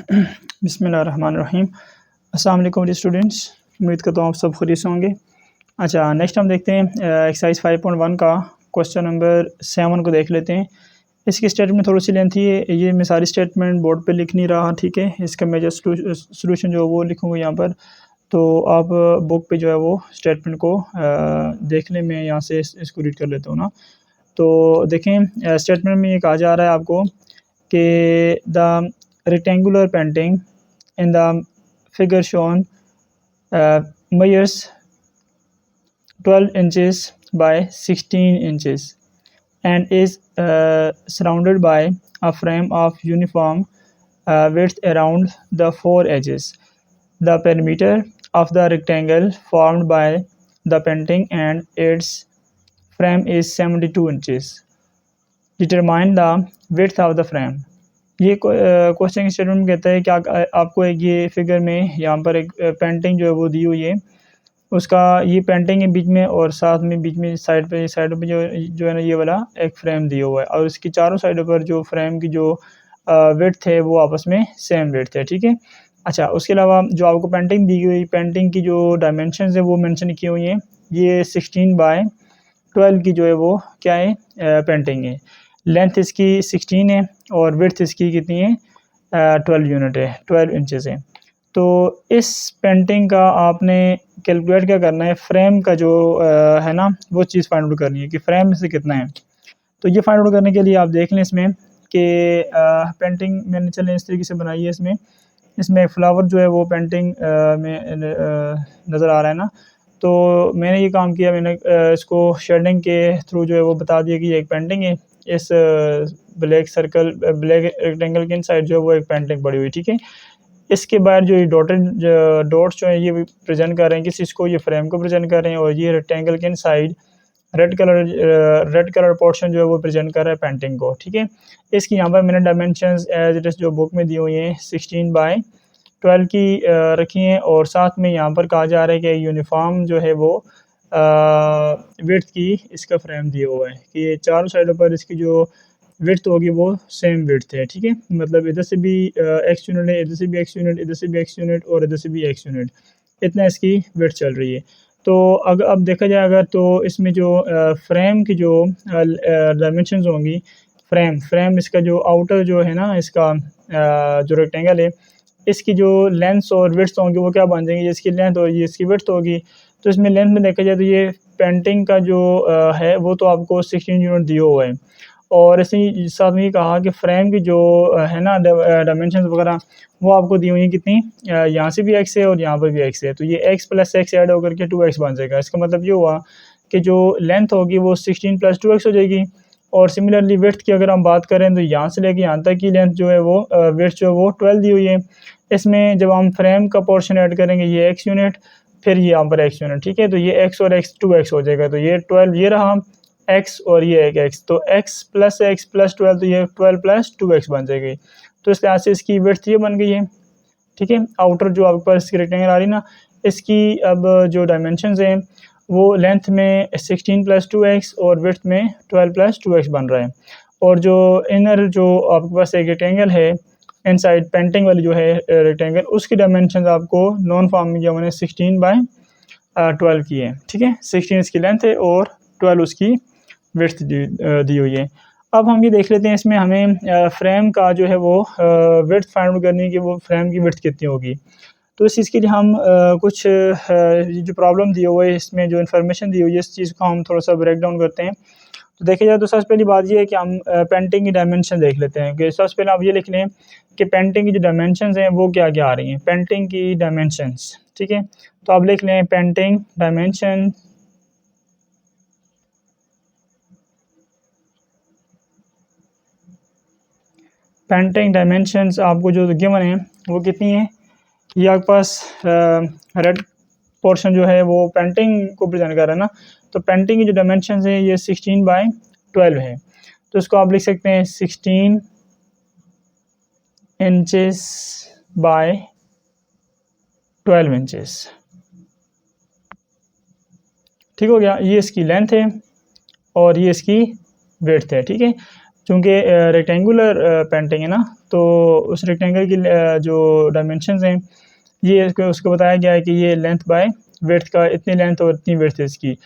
बिस्मिल्लाहिर्रहमानिर्रहीम। अस्सलाम वालेकुम स्टूडेंट्स, उम्मीद करता हूँ आप सब खैरियत से होंगे। अच्छा, नेक्स्ट हम देखते हैं एक्सरसाइज 5.1 का क्वेश्चन नंबर 7 को देख लेते हैं। इसकी स्टेटमेंट थोड़ी सी लेंथी है, ये मैं सारी स्टेटमेंट बोर्ड पे लिख नहीं रहा, ठीक है। इसका मैं जस्ट सोल्यूशन जो वो लिखूँगा यहाँ पर, तो आप बुक पे जो है वो स्टेटमेंट को देख लें। मैं यहाँ से इसको रीड कर लेता हूँ ना। तो देखें, स्टेटमेंट में ये कहा जा रहा है आपको कि the rectangular painting in the figure shown measures 12 inches by 16 inches and is surrounded by a frame of uniform width around the four edges. The perimeter of the rectangle formed by the painting and its frame is 72 inches. Determine the width of the frame. ये question statement में कहता है कि आपको एक ये figure में यहाँ पर एक पेंटिंग जो है वो दी हुई है, उसका ये पेंटिंग है बीच में और साथ में बीच में साइड पे जो है ना ये वाला एक फ्रेम दिया हुआ है और उसकी चारों साइडों पर जो फ्रेम की जो विड्थ है वो आपस में सेम विड्थ है, ठीक है। अच्छा, उसके अलावा जो आपको पेंटिंग दी हुई, पेंटिंग की जो डायमेंशन है वो मेंशन की हुई हैं। ये 16/12 की जो है वो क्या है, पेंटिंग है। लेंथ इसकी 16 है और विड्थ इसकी कितनी है, 12 यूनिट है, 12 इंचेस है। तो इस पेंटिंग का आपने कैलकुलेट क्या करना है, फ्रेम का जो है ना वो चीज़ फाइंड आउट करनी है कि फ्रेम से कितना है। तो ये फाइंड आउट करने के लिए आप देख लें इसमें कि पेंटिंग मैंने चले इस तरीके से बनाई है। इसमें एक फ्लावर जो है वो पेंटिंग में नज़र आ रहा है ना। तो मैंने ये काम किया, मैंने इसको शेडिंग के थ्रू जो है वो बता दिया कि ये एक पेंटिंग है। इस ब्लैक रेक्टेंगल के इनसाइड जो है वो एक पेंटिंग पड़ी हुई, ठीक है। इसके बाद जो ये डॉट्स जो हैं ये प्रेजेंट कर रहे हैं किस चीज़ को, ये फ्रेम को प्रेजेंट कर रहे हैं। और ये रेक्टेंगल के इनसाइड रेड कलर पोर्शन जो है वो प्रेजेंट कर रहा है पेंटिंग को, ठीक है। इसकी यहाँ पर मैंने डायमेंशंस एज इट इज़ जो बुक में दी हुई हैं 16/12 की रखी हैं। और साथ में यहाँ पर कहा जा रहा है कि यूनिफॉर्म जो है वो विड्थ की इसका फ्रेम दिया हुआ है कि ये चारों साइडों पर इसकी जो विड्थ होगी वो सेम विड्थ है, ठीक है। मतलब इधर से भी एक्स यूनिट है, इधर से भी एक्स यूनिट, इधर से भी एक्स यूनिट और इधर से भी एक्स यूनिट, इतना इसकी विड्थ चल रही है। तो अगर अब देखा जाए अगर तो इसमें जो फ्रेम की जो डायमेंशंस होंगी, फ्रेम इसका जो आउटर जो है ना इसका जो रेक्टेंगल है, इसकी जो लेंथ और विड्थ होंगी वो क्या बन जाएंगी, इसकी लेंथ और ये इसकी विड्थ होगी। तो इसमें लेंथ में देखा जाए तो ये पेंटिंग का जो है वो तो आपको 16 यूनिट दिया हुआ है। और इसी साथ में ये कहा कि फ्रेम की जो है ना डायमेंशंस वगैरह वो आपको दी हुई हैं कितनी, यहाँ से भी एक्स है और यहाँ पर भी एक्स है। तो ये एक्स प्लस एक्स ऐड होकर के 2x बन जाएगा। इसका मतलब ये हुआ कि जो लेंथ होगी वो 16 + 2x हो जाएगी। और सिमिलरली विड्थ की अगर हम बात करें तो यहाँ से लेके यहाँ तक की लेंथ जो है वो विड्थ जो है वो 12 दी हुई है। इसमें जब हम फ्रेम का पोर्शन ऐड करेंगे ये x यूनिट, फिर यहाँ पर x यूनिट, ठीक है। तो ये x और x 2x हो जाएगा। तो ये 12 ये रहा x और ये एक x, तो x + x + 12, तो ये 12 + 2x बन जाएगी। तो इस तरह से इसकी विड्थ ये बन गई है, ठीक है। आउटर जो आपके पास इसकी रेक्टेंगल आ रही ना, इसकी अब जो डायमेंशंस हैं वो लेंथ में 16 + 2x और विड्थ में 12 + 2x बन रहा है। और जो इनर जो आपके पास एक रेक्टेंगल है इनसाइड पेंटिंग वाली जो है रेक्टेंगल, उसकी डायमेंशंस आपको नॉन फॉर्म में जो मैंने 16/12 की है, ठीक है। 16 इसकी लेंथ है और 12 उसकी विड्थ दी हुई है। अब हम ये देख लेते हैं इसमें हमें फ्रेम का जो है वो विड्थ फाइंड आउट करनी है कि वो फ्रेम की विड्थ कितनी होगी। तो इस चीज़ के लिए हम कुछ जो प्रॉब्लम दी हुई है इसमें जो इन्फॉर्मेशन दी हुई है इस चीज़ को हम थोड़ा सा ब्रेक डाउन करते हैं। तो देखा जाए तो सबसे पहली बात ये है कि हम पेंटिंग की डायमेंशन देख लेते हैं कि सबसे पहले आप ये लिख लें कि पेंटिंग की जो डायमेंशंस हैं वो क्या क्या आ रही हैं, पेंटिंग की डायमेंशंस, ठीक है। तो आप लिख लें पेंटिंग डायमेंशन आपको जो गिवन है वो कितनी है। ये आपके पास रेड पोर्शन जो है वो पेंटिंग को प्रेजेंट कर रहा है ना। तो पेंटिंग की जो डायमेंशंस है ये 16/12 है। तो इसको आप लिख सकते हैं 16 इंचेस बाय 12 इंचेस, ठीक हो गया। ये इसकी लेंथ है और ये इसकी विड्थ है, ठीक है। चूँकि रेक्टेंगुलर पेंटिंग है ना, तो उस रेक्टेंगल की जो डायमेंशंस हैं ये उसको बताया गया है कि ये लेंथ बाय विड्थ का इतनी लेंथ और इतनी विड्थ है इसकी।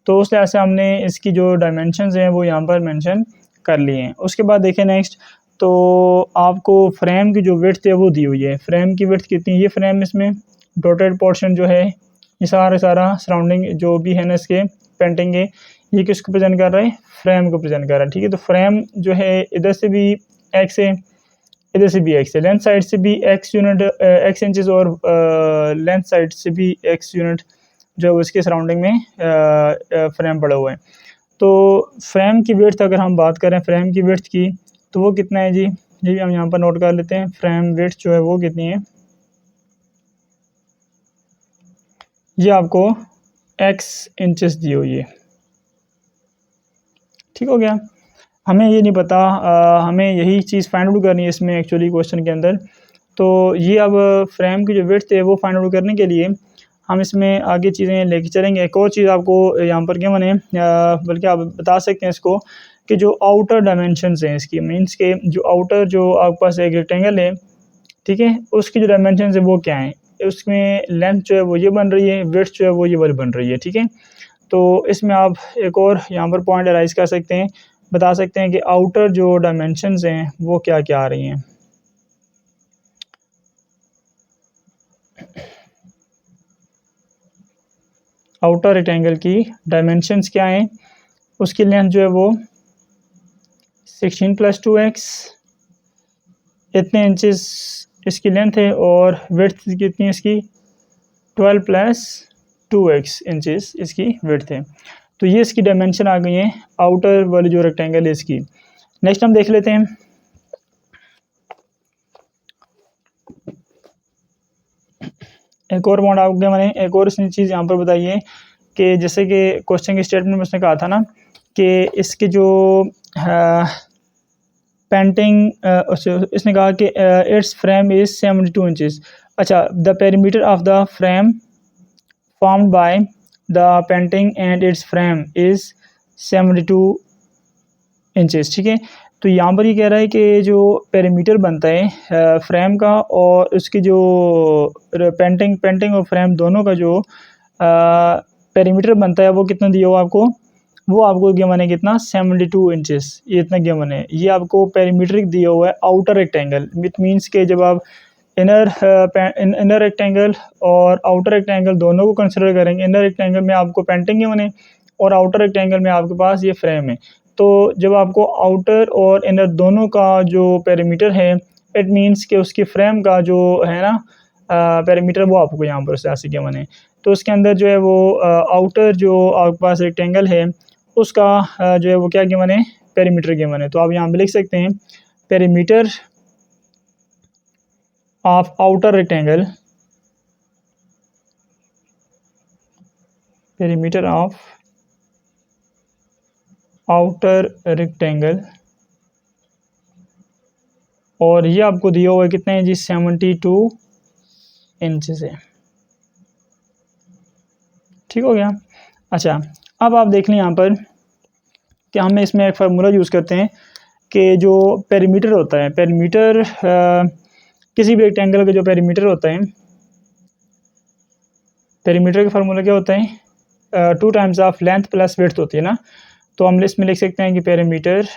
तो उस लिहाज से हमने इसकी जो डायमेंशंस हैं वो यहाँ पर मेंशन कर लिए हैं। उसके बाद देखें नेक्स्ट, तो आपको फ्रेम की जो विड्थ है वो दी हुई है। फ्रेम की विड्थ कितनी है? ये फ्रेम इसमें डॉटेड पोर्शन जो है ये सारा सराउंडिंग जो भी है ना इसके पेंटिंग के, ये किसको प्रेजेंट कर रहा है? फ्रेम को प्रेजेंट कर रहा है। ठीक है, तो फ्रेम जो है इधर से भी एक्स है, इधर से भी एक्स है, लेंथ साइड से भी एक्स यूनिट एक्स इंचेस और लेंथ साइड से भी एक्स यूनिट जो है उसके सराउंडिंग में फ्रेम पड़ा हुआ है। तो फ्रेम की विड्थ अगर हम बात करें फ्रेम की विड्थ की, तो वो कितना है जी? ये भी हम यहाँ पर नोट कर लेते हैं। फ्रेम विड्थ जो है वो कितनी है? ये आपको एक्स इंचेस दी हुई है। ठीक हो गया। हमें ये नहीं पता, हमें यही चीज़ फाइंड आउट करनी है इसमें एक्चुअली क्वेश्चन के अंदर। तो ये अब फ्रेम की जो विड्थ है वो फाइंड आउट करने के लिए हम इसमें आगे चीज़ें लेके चलेंगे। एक और चीज़ आपको यहाँ पर क्या बने, बल्कि आप बता सकते हैं इसको कि जो आउटर डायमेंशंस हैं इसकी, मींस के जो आउटर जो आपके पास एक रेक्टेंगल है, ठीक है, उसकी जो डायमेंशंस है वो क्या है? उसमें लेंथ जो है वो ये बन रही है, विड्थ जो है वो ये वाली बन रही है। ठीक है, तो इसमें आप एक और यहाँ पर पॉइंट राइज कर सकते हैं, बता सकते हैं कि आउटर जो डायमेंशंस हैं वो क्या क्या आ रही हैं। आउटर रेक्टेंगल की डायमेंशंस क्या हैं? उसकी लेंथ जो है वो 16 + 2x इतने इंचेस इसकी लेंथ है, और विड्थ कितनी है इसकी? 12 + 2x इंचेस इसकी विड्थ है। तो ये इसकी डायमेंशन आ गई है आउटर वाली जो रेक्टेंगल है इसकी। नेक्स्ट हम देख लेते हैं, एक और पॉइंट आपको मैंने एक और चीज़ यहाँ पर बताई है कि जैसे कि क्वेश्चन के स्टेटमेंट में उसने कहा था ना कि इसके जो पेंटिंग इसने कहा कि इट्स फ्रेम इज़ 72 इंचेस। अच्छा, the perimeter of the frame formed by the painting and it's frame is 72 inches. ठीक है, तो यहाँ पर ये कह रहा है कि जो पेरीमीटर बनता है फ्रेम का और उसकी जो पेंटिंग और फ्रेम दोनों का जो पेरीमीटर बनता है वो कितना दिया हुआ आपको? वो आपको गिवन है कितना? 72 इंचेस, ये इतना गिवन है। ये आपको पेरीमीटर दिया हुआ है आउटर रेक्टेंगल। इट मीन्स के जब आप इनर रेक्टेंगल और आउटर रेक्टेंगल दोनों को कंसिडर करेंगे, इनर रेक्टेंगल में आपको पेंटिंग गिवन है और आउटर रेक्टेंगल में आपके पास ये फ्रेम है। तो जब आपको आउटर और इनर दोनों का जो पेरीमीटर है, इट मीन्स कि उसकी फ्रेम का जो है ना पेरीमीटर वो आपको यहाँ पर ऐसे गिवन है। तो उसके अंदर जो है वो आउटर जो आपके पास रेक्टेंगल है उसका जो है वो क्या गिवन है? पेरीमीटर गिवन है। तो आप यहाँ पे लिख सकते हैं perimeter of outer rectangle, perimeter of outer rectangle, और ये आपको दिया हुआ है कितने हैं जी? 72 इंचेस है। ठीक हो गया। अच्छा, अब आप देख लें यहाँ पर कि हमें इसमें एक फार्मूला यूज़ करते हैं कि जो पेरीमीटर होता है, पेरीमीटर किसी भी रेक्टेंगल का जो पेरीमीटर होता है, पेरीमीटर का फार्मूला क्या होता है? 2 times of length plus width होती है ना। तो हम इसमें लिख सकते हैं कि perimeter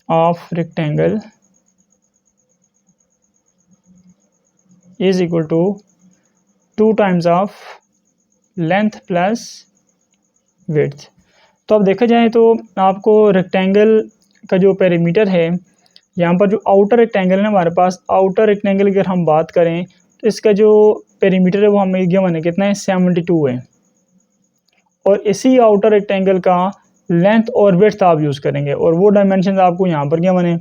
of rectangle is equal to 2 times of length plus width. तो अब देखा जाए तो आपको रेक्टेंगल का जो पेरीमीटर है, यहाँ पर जो आउटर रेक्टेंगल है हमारे पास, आउटर रेक्टेंगल की अगर हम बात करें तो इसका जो पेरीमीटर है वो हमें गिवन है कितना है? 72 है। और इसी आउटर रेक्टेंगल का लेंथ और विड्थ आप यूज़ करेंगे, और वो डायमेंशन आपको यहाँ पर गिवन है।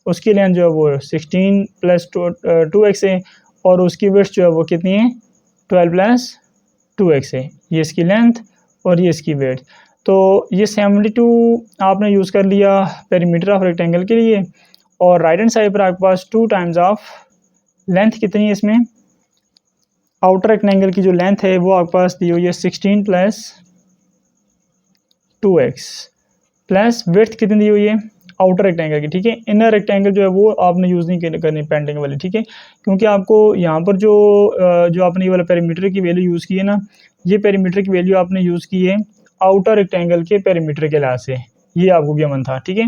उसकी लेंथ जो है वो 16 + 2x है, और उसकी विड्थ जो है वो कितनी है? 12 + 2x है। ये इसकी लेंथ और ये इसकी विड्थ। तो ये 72 आपने यूज़ कर लिया पेरीमीटर ऑफ रेक्टेंगल के लिए, और राइट हैंड साइड पर आपके पास 2 टाइम्स ऑफ लेंथ कितनी है इसमें? आउटर रेक्टेंगल की जो लेंथ है वो आपके पास दी हुई है 16 + 2x, प्लस विड्थ कितनी दी हुई है आउटर रेक्टेंगल की, ठीक है। इनर रेक्टेंगल जो है वो आपने यूज़ नहीं करनी पेंडिंग वाली, ठीक है, क्योंकि आपको यहाँ पर जो आपने ये वाला पेरीमीटर की वैल्यू यूज़ की है ना, ये पेरीमीटर की वैल्यू आपने यूज़ की है आउटर रेक्टेंगल के पेरीमीटर के लिहाज से, ये आपको गिवन था, ठीक है।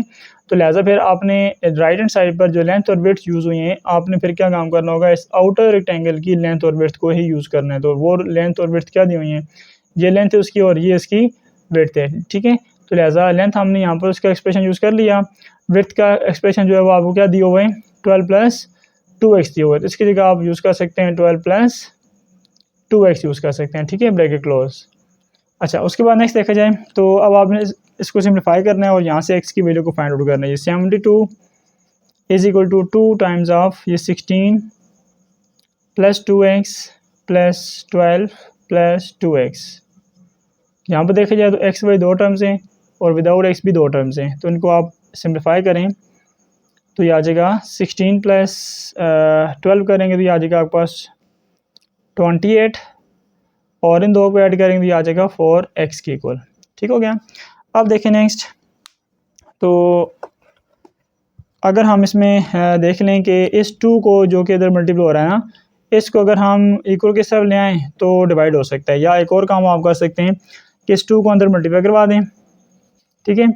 तो लिहाजा फिर आपने राइट हैंड साइड पर जो लेंथ और विड्थ यूज़ हुई हैं, आपने फिर क्या काम करना होगा, इस आउटर रेक्टेंगल की लेंथ और विड्थ को ही यूज़ करना है। तो वो लेंथ और विड्थ क्या दी हुई हैं, ये लेंथ है उसकी और ये इसकी विड्थ है, ठीक है। तो लिहाजा लेंथ हमने यहाँ पर उसका एक्सप्रेशन यूज़ कर लिया, विड्थ का एक्सप्रेशन जो है वो आपको क्या दिए हुए हैं 12 + 2x दिए हुए हैं, तो इसकी जगह आप यूज़ कर सकते हैं 12 + 2x यूज़ कर सकते हैं, ठीक है, ब्रैकेट क्लोज। अच्छा, उसके बाद नेक्स्ट देखा जाए तो अब आपने इसको सिम्प्लीफाई करना है और यहाँ से x की वैल्यू को फाइंड आउट करना है। ये 72 = 2 टाइम्स ऑफ ये 16 + 2x + 12 + 2x। यहाँ पर देखा जाए तो x वाई दो टर्म्स हैं और विदाउट x भी दो टर्म्स हैं, तो इनको आप सिम्प्लीफाई करें तो ये आ जाएगा 16 + 12 करेंगे तो ये आ जाएगा आपके पास 28 और इन दो को ऐड करेंगे तो ये आ जाएगा 4x के इक्वल, ठीक हो गया। अब देखें नेक्स्ट, तो अगर हम इसमें देख लें कि इस 2 को जो कि इधर मल्टीप्लाई हो रहा है ना, इसको अगर हम इक्वल के सब ले आएँ तो डिवाइड हो सकता है, या एक और काम आप कर सकते हैं कि इस 2 को अंदर मल्टीप्लाई करवा दें, ठीक है।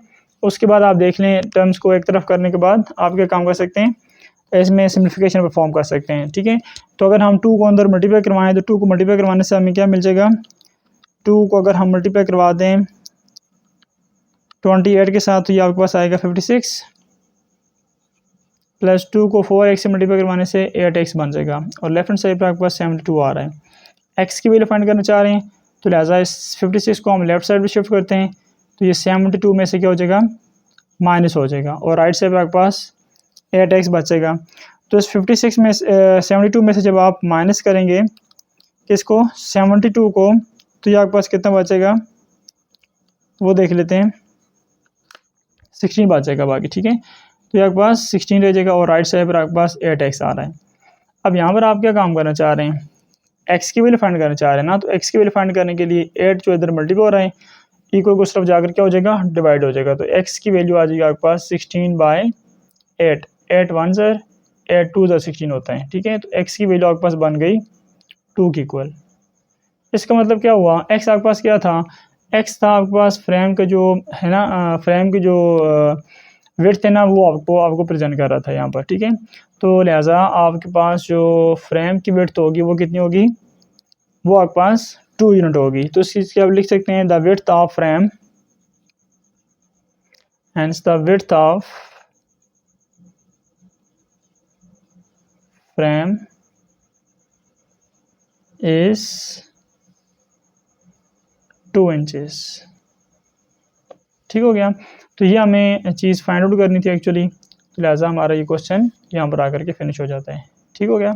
उसके बाद आप देख लें टर्म्स को एक तरफ करने के बाद आप क्या काम कर सकते हैं, इसमें सिम्प्लिफिकेशन परफॉर्म कर सकते हैं, ठीक है। तो अगर हम 2 को अंदर मल्टीप्लाई करवाएं तो 2 को मल्टीप्लाई करवाने से हमें क्या मिल जाएगा, 2 को अगर हम मल्टीप्लाई करवा दें 28 के साथ तो ये आपके पास आएगा 56 + 2 को 4x से मल्टीप्लाई करवाने से 8x बन जाएगा और लेफ्ट हैंड साइड पर आपके पास 72 आ रहा है। x की वैल्यू फाइंड करना चाह रहे हैं तो लिहाजा इस 56 को हम लेफ्ट साइड पर शिफ्ट करते हैं तो ये 72 में से क्या हो जाएगा माइनस हो जाएगा और राइट साइड पर आपके पास 8x बचेगा। तो इस 56 में 72 में से जब आप माइनस करेंगे किसको 72 को तो ये आपके पास कितना बचेगा वो देख लेते हैं, 16 बचेगा बाकी, ठीक है। तो ये आपके पास 16 रह जाएगा और राइट साइड पर आपके पास 8x आ रहा है। अब यहाँ पर आप क्या काम करना चाह रहे हैं, x की वैल्यू फाइंड करना चाह रहे हैं ना, तो x की वैल्यू फाइंड करने के लिए 8 जो इधर मल्टीप्लाई हो रहा है इक्वल को तरफ जाकर क्या हो जाएगा डिवाइड हो जाएगा, तो x की वैल्यू आ जाएगी आपके पास 16/8, 8 1 ज़र 8 2 ज़र 16 होता है, ठीक है। तो x की वैल्यू आपके पास बन गई 2 की इक्वल। इसका मतलब क्या हुआ, x आपके पास क्या था, x था आपके पास फ्रेम का जो है ना, फ्रेम की जो विड्थ है ना वो आपको प्रेजेंट कर रहा था यहाँ पर, ठीक है। तो लिहाजा आपके पास जो फ्रेम की विड्थ होगी वो कितनी होगी, वो आपके पास 2 यूनिट होगी। तो इस चीज़ की आप लिख सकते हैं the width of frame, hence the width of frame is 2 inches, ठीक हो गया। तो ये हमें चीज़ फाइंड आउट करनी थी एक्चुअली, तो लिहाजा हमारा ये क्वेश्चन यहाँ पर आकर के फिनिश हो जाता है, ठीक हो गया।